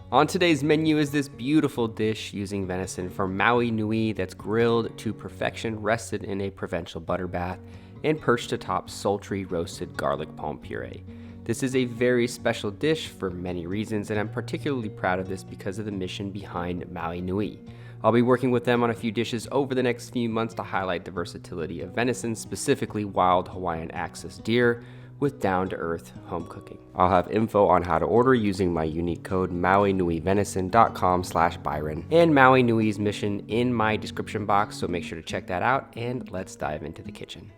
On today's menu is this beautiful dish using venison from Maui Nui that's grilled to perfection, rested in a provincial butter bath, and perched atop sultry roasted garlic palm puree. This is a very special dish for many reasons, and I'm particularly proud of this because of the mission behind Maui Nui. I'll be working with them on a few dishes over the next few months to highlight the versatility of venison, specifically wild Hawaiian axis deer, with down-to-earth home cooking. I'll have info on how to order using my unique code MauiNuiVenison.com/Byron and Maui Nui's Mission in my description box, so make sure to check that out, and let's dive into the kitchen.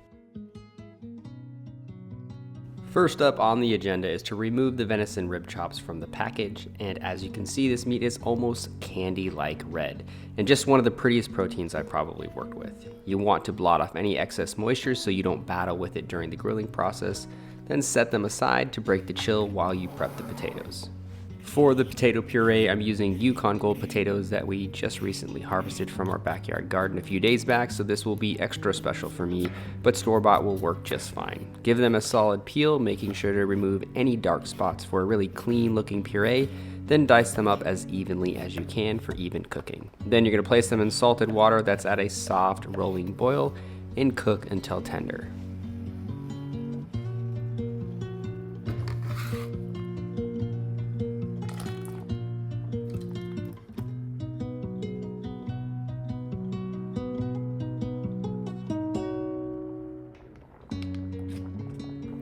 First up on the agenda is to remove the venison rib chops from the package, and as you can see, this meat is almost candy-like red, and just one of the prettiest proteins I've probably worked with. You want to blot off any excess moisture so you don't battle with it during the grilling process, then set them aside to break the chill while you prep the potatoes. For the potato puree, I'm using Yukon Gold potatoes that we just recently harvested from our backyard garden a few days back, so this will be extra special for me, but store-bought will work just fine. Give them a solid peel, making sure to remove any dark spots for a really clean-looking puree, then dice them up as evenly as you can for even cooking. Then you're going to place them in salted water that's at a soft rolling boil and cook until tender.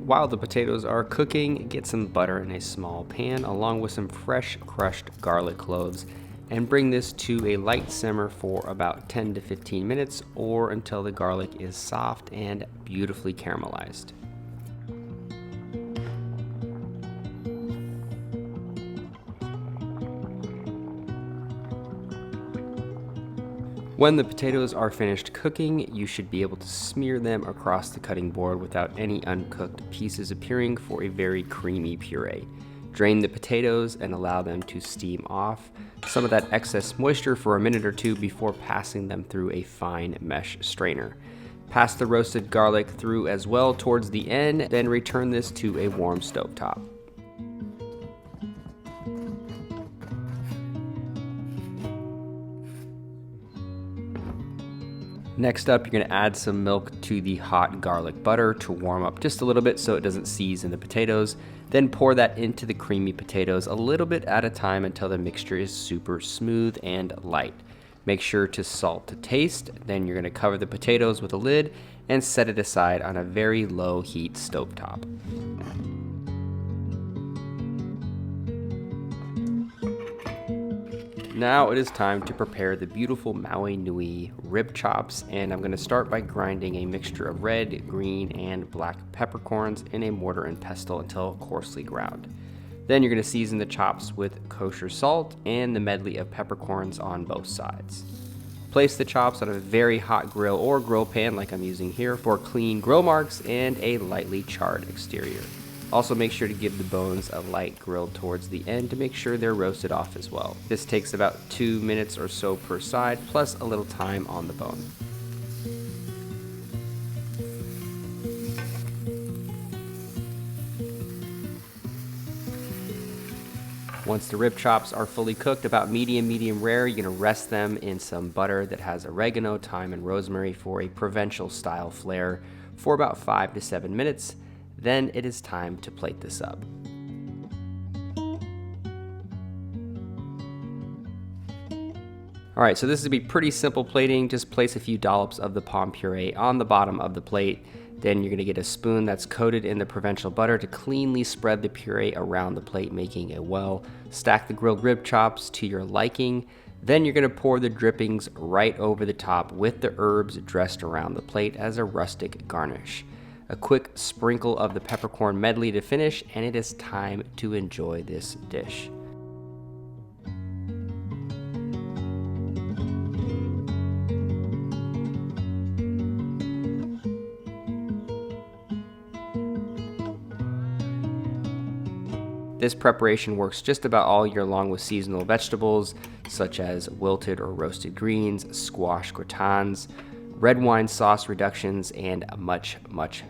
While the potatoes are cooking, get some butter in a small pan along with some fresh crushed garlic cloves, and bring this to a light simmer for about 10 to 15 minutes or until the garlic is soft and beautifully caramelized. When the potatoes are finished cooking, you should be able to smear them across the cutting board without any uncooked pieces appearing for a very creamy puree. Drain the potatoes and allow them to steam off some of that excess moisture for a minute or two before passing them through a fine mesh strainer. Pass the roasted garlic through as well towards the end, then return this to a warm stovetop. Next up, you're going to add some milk to the hot garlic butter to warm up just a little bit so it doesn't seize in the potatoes. Then pour that into the creamy potatoes a little bit at a time until the mixture is super smooth and light. Make sure to salt to taste. Then you're going to cover the potatoes with a lid and set it aside on a very low heat stovetop. Now it is time to prepare the beautiful Maui Nui Rib Chops, and I'm going to start by grinding a mixture of red, green, and black peppercorns in a mortar and pestle until coarsely ground. Then you're going to season the chops with kosher salt and the medley of peppercorns on both sides. Place the chops on a very hot grill or grill pan like I'm using here for clean grill marks and a lightly charred exterior. Also make sure to give the bones a light grill towards the end to make sure they're roasted off as well. This takes about 2 minutes or so per side, plus a little time on the bone. Once the rib chops are fully cooked, about medium rare, you're gonna rest them in some butter that has oregano, thyme, and rosemary for a provincial style flair for about 5 to 7 minutes. Then it is time to plate this up. Alright, so this is going to be pretty simple plating. Just place a few dollops of the palm puree on the bottom of the plate. Then you're going to get a spoon that's coated in the provincial butter to cleanly spread the puree around the plate, making a well. Stack the grilled rib chops to your liking. Then you're going to pour the drippings right over the top with the herbs dressed around the plate as a rustic garnish. A quick sprinkle of the peppercorn medley to finish, and it is time to enjoy this dish. This preparation works just about all year long with seasonal vegetables such as wilted or roasted greens, squash gratins, red wine sauce reductions, and much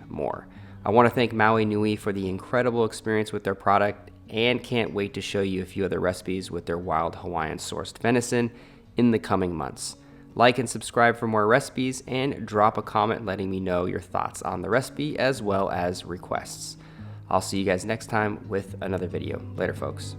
more. I want to thank Maui Nui for the incredible experience with their product and can't wait to show you a few other recipes with their wild Hawaiian sourced venison in the coming months. Like and subscribe for more recipes, and drop a comment letting me know your thoughts on the recipe as well as requests. I'll see you guys next time with another video. Later, folks.